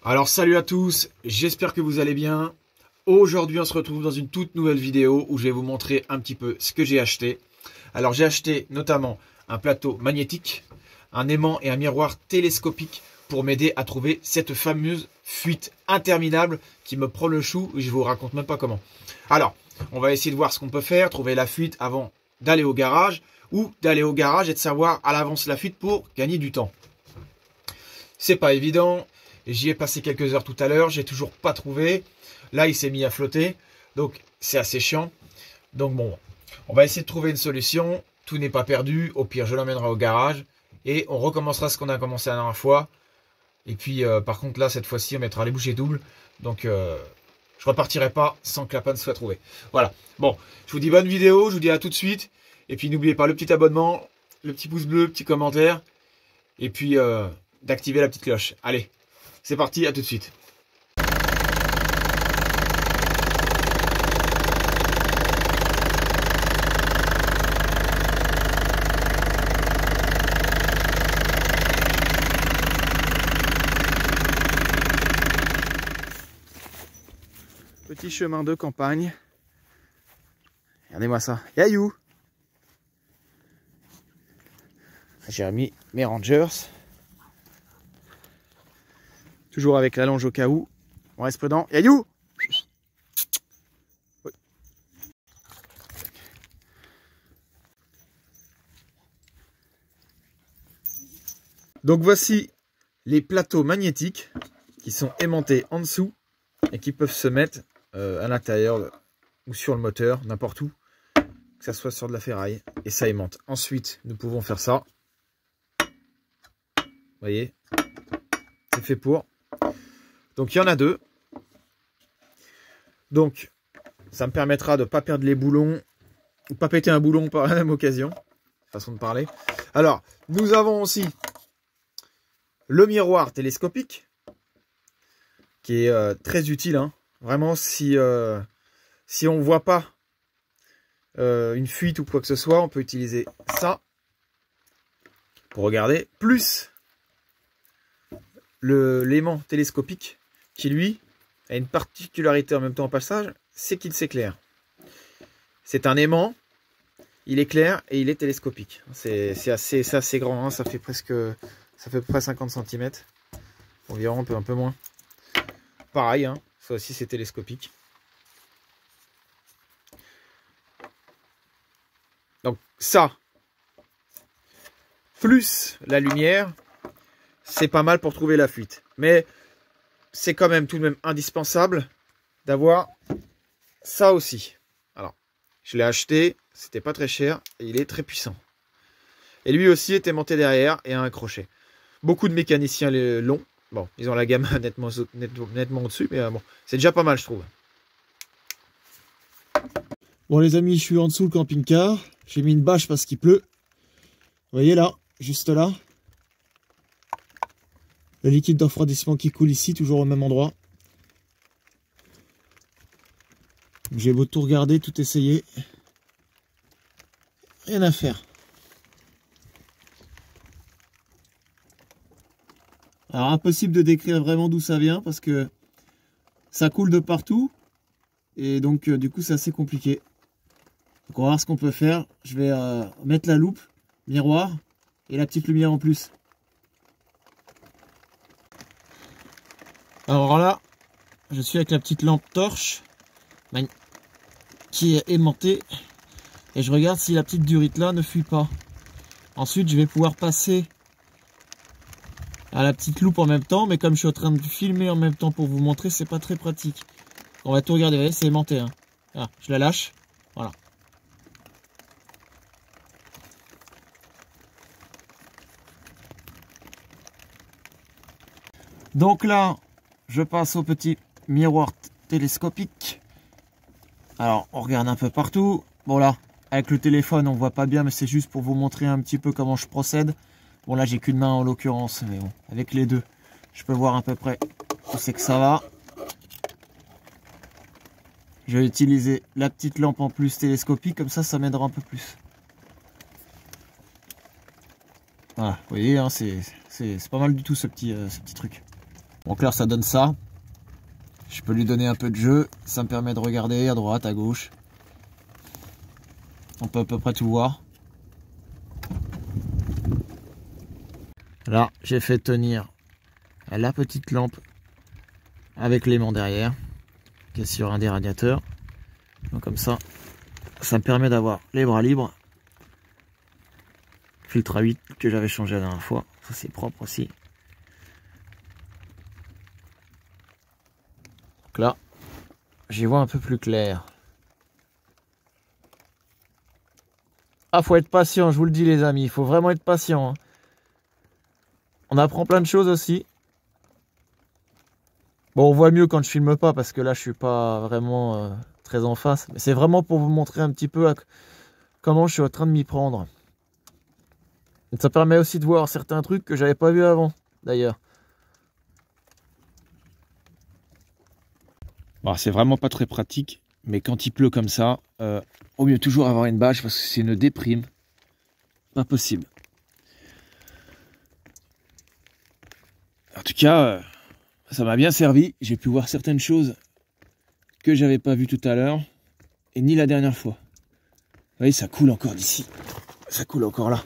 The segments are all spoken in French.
Alors salut à tous, j'espère que vous allez bien. Aujourd'hui on se retrouve dans une toute nouvelle vidéo où je vais vous montrer un petit peu ce que j'ai acheté. Alors j'ai acheté notamment un plateau magnétique, un aimant et un miroir télescopique pour m'aider à trouver cette fameuse fuite interminable qui me prend le chou et je vous raconte même pas comment. Alors on va essayer de voir ce qu'on peut faire, trouver la fuite avant d'aller au garage ou d'aller au garage et de savoir à l'avance la fuite pour gagner du temps. C'est pas évident. J'y ai passé quelques heures tout à l'heure, j'ai toujours pas trouvé. Là, il s'est mis à flotter, donc c'est assez chiant. Donc bon, on va essayer de trouver une solution. Tout n'est pas perdu. Au pire, je l'emmènerai au garage et on recommencera ce qu'on a commencé la dernière fois. Et puis, par contre, là, cette fois-ci, on mettra les bouchées doubles. Donc, je repartirai pas sans que la panne soit trouvée. Voilà. Bon, je vous dis bonne vidéo, je vous dis à tout de suite. Et puis, n'oubliez pas le petit abonnement, le petit pouce bleu, le petit commentaire. Et puis, d'activer la petite cloche. Allez. C'est parti, à tout de suite. Petit chemin de campagne. Regardez-moi ça. Yayou. J'ai remis mes Rangers. Toujours avec la longe au cas où. On reste prudent. Yayou! Oui. Donc voici les plateaux magnétiques qui sont aimantés en dessous et qui peuvent se mettre à l'intérieur ou sur le moteur, n'importe où, que ça soit sur de la ferraille, et ça aimante. Ensuite, nous pouvons faire ça. Vous voyez, c'est fait pour. Donc il y en a deux. Donc ça me permettra de ne pas perdre les boulons, ou pas péter un boulon par la même occasion. Façon de parler. Alors, nous avons aussi le miroir télescopique, qui est très utile. Hein. Vraiment, si on ne voit pas une fuite ou quoi que ce soit, on peut utiliser ça pour regarder. Plus l'aimant télescopique, qui lui a une particularité en même temps au passage, c'est qu'il s'éclaire. C'est un aimant, il éclaire et il est télescopique. C'est assez grand, hein, ça fait à peu près 50 cm. Environ, un peu moins. Pareil, hein, ça aussi c'est télescopique. Donc ça, plus la lumière, c'est pas mal pour trouver la fuite. Mais c'est quand même tout de même indispensable d'avoir ça aussi. Alors, je l'ai acheté, c'était pas très cher et il est très puissant. Et lui aussi est aimanté derrière et a un crochet. Beaucoup de mécaniciens l'ont. Bon, ils ont la gamme nettement au-dessus, mais bon, c'est déjà pas mal, je trouve. Bon les amis, je suis en dessous le camping-car. J'ai mis une bâche parce qu'il pleut. Vous voyez là, juste là. Le liquide de refroidissement qui coule ici, toujours au même endroit. J'ai beau tout regarder, tout essayer. Rien à faire. Alors impossible de décrire vraiment d'où ça vient parce que ça coule de partout. Et donc du coup c'est assez compliqué. Donc on va voir ce qu'on peut faire. Je vais mettre la loupe, miroir et la petite lumière en plus. Alors là, je suis avec la petite lampe torche qui est aimantée et je regarde si la petite durite là ne fuit pas. Ensuite, je vais pouvoir passer à la petite loupe en même temps, mais comme je suis en train de filmer en même temps pour vous montrer, c'est pas très pratique. On va tout regarder, vous voyez, c'est aimanté. Hein. Là, je la lâche, voilà. Donc là, je passe au petit miroir télescopique. Alors, on regarde un peu partout. Bon là, avec le téléphone, on voit pas bien, mais c'est juste pour vous montrer un petit peu comment je procède. Bon là, j'ai qu'une main en l'occurrence, mais bon, avec les deux, je peux voir à peu près où c'est que ça va. Je vais utiliser la petite lampe en plus télescopique, comme ça m'aidera un peu plus. Voilà, vous voyez, hein, c'est pas mal du tout ce petit truc. Donc là, ça donne ça. Je peux lui donner un peu de jeu. Ça me permet de regarder à droite, à gauche. On peut à peu près tout voir. Là, j'ai fait tenir la petite lampe avec l'aimant derrière, qui est sur un des radiateurs. Donc comme ça, ça me permet d'avoir les bras libres. Filtre à 8 que j'avais changé la dernière fois. Ça, c'est propre aussi. Donc là, j'y vois un peu plus clair. Ah, faut être patient, je vous le dis les amis, il faut vraiment être patient. Hein. On apprend plein de choses aussi. Bon, on voit mieux quand je filme pas parce que là je suis pas vraiment très en face. Mais c'est vraiment pour vous montrer un petit peu comment je suis en train de m'y prendre. Et ça permet aussi de voir certains trucs que j'avais pas vu avant d'ailleurs. Bon, c'est vraiment pas très pratique, mais quand il pleut comme ça, au mieux toujours avoir une bâche parce que c'est une déprime. Pas possible. En tout cas, ça m'a bien servi. J'ai pu voir certaines choses que j'avais pas vues tout à l'heure et ni la dernière fois. Vous voyez, ça coule encore d'ici. Ça coule encore là.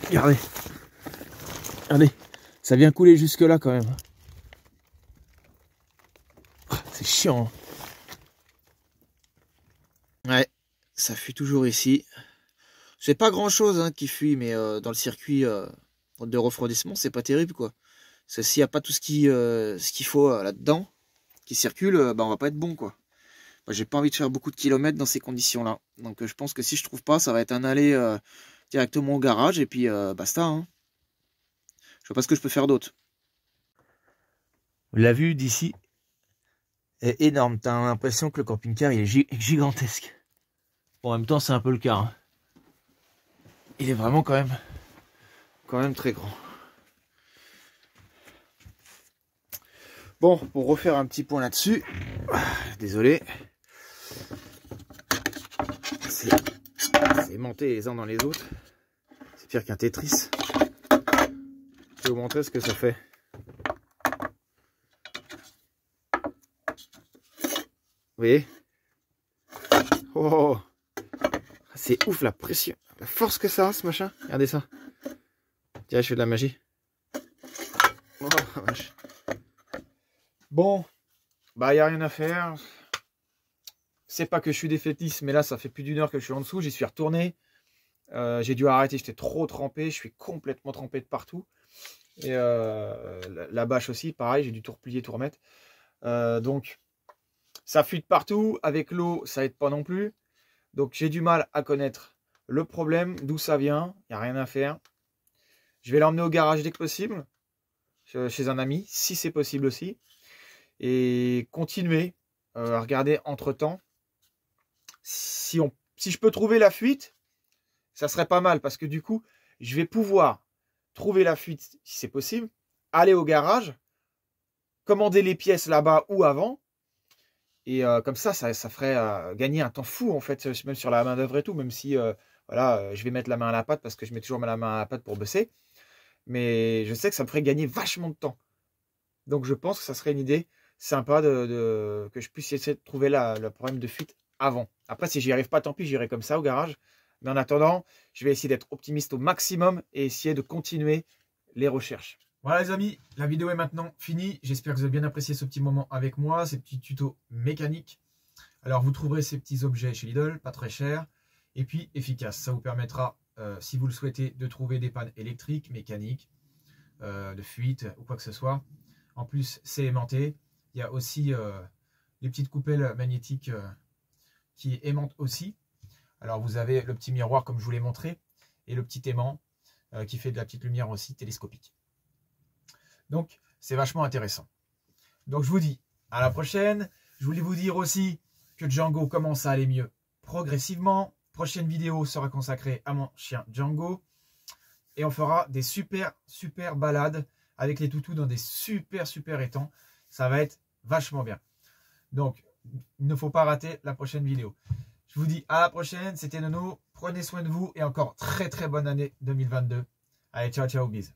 Regardez. Regardez. Ça vient couler jusque là quand même. C'est chiant. Hein. Ouais, ça fuit toujours ici. C'est pas grand chose hein, qui fuit, mais dans le circuit de refroidissement, c'est pas terrible quoi. Parce que s'il n'y a pas tout ce qu'il faut là-dedans, qui circule, bah, on va pas être bon quoi. Bah, j'ai pas envie de faire beaucoup de kilomètres dans ces conditions-là. Donc je pense que si je trouve pas, ça va être un aller directement au garage et puis basta. Hein. Je vois pas ce que je peux faire d'autre. La vue d'ici est énorme. T'as l'impression que le camping-car il est gigantesque. Bon, en même temps, c'est un peu le cas. Hein. Il est vraiment quand même très grand. Bon, pour refaire un petit point là-dessus, désolé, c'est aimanté les uns dans les autres. C'est pire qu'un Tetris. Je vais vous montrer ce que ça fait. Vous voyez? Oh, c'est ouf la pression, la force que ça a ce machin. Regardez ça. Tiens, je fais de la magie. Oh, vache. Bon, bah il n'y a rien à faire. C'est pas que je suis défaitiste, mais là ça fait plus d'une heure que je suis en dessous. J'y suis retourné. J'ai dû arrêter, j'étais trop trempé. Je suis complètement trempé de partout. Et la bâche aussi, pareil, j'ai dû tout replier, tout remettre. Donc ça fuit de partout. Avec l'eau, ça aide pas non plus. Donc j'ai du mal à connaître le problème, d'où ça vient. Il n'y a rien à faire. Je vais l'emmener au garage dès que possible. Chez un ami, si c'est possible aussi. Et continuer à regarder entre temps. Si je peux trouver la fuite, ça serait pas mal. Parce que du coup, je vais pouvoir trouver la fuite si c'est possible. Aller au garage. Commander les pièces là-bas ou avant. Et comme ça ferait gagner un temps fou en fait, même sur la main d'œuvre et tout, même si voilà, je vais mettre la main à la pâte parce que je mets toujours la main à la pâte pour bosser. Mais je sais que ça me ferait gagner vachement de temps. Donc je pense que ça serait une idée sympa que je puisse essayer de trouver le problème de fuite avant. Après, si j'y arrive pas, tant pis, j'irai comme ça au garage. Mais en attendant, je vais essayer d'être optimiste au maximum et essayer de continuer les recherches. Voilà les amis, la vidéo est maintenant finie. J'espère que vous avez bien apprécié ce petit moment avec moi, ces petits tutos mécaniques. Alors vous trouverez ces petits objets chez Lidl, pas très chers, et puis efficaces. Ça vous permettra, si vous le souhaitez, de trouver des pannes électriques, mécaniques, de fuite ou quoi que ce soit. En plus, c'est aimanté. Il y a aussi les petites coupelles magnétiques qui aimantent aussi. Alors vous avez le petit miroir comme je vous l'ai montré, et le petit aimant qui fait de la petite lumière aussi télescopique. Donc, c'est vachement intéressant. Donc, je vous dis à la prochaine. Je voulais vous dire aussi que Django commence à aller mieux progressivement. Prochaine vidéo sera consacrée à mon chien Django. Et on fera des super balades avec les toutous dans des super étangs. Ça va être vachement bien. Donc, il ne faut pas rater la prochaine vidéo. Je vous dis à la prochaine. C'était Nono. Prenez soin de vous et encore très bonne année 2022. Allez, ciao, ciao, bis.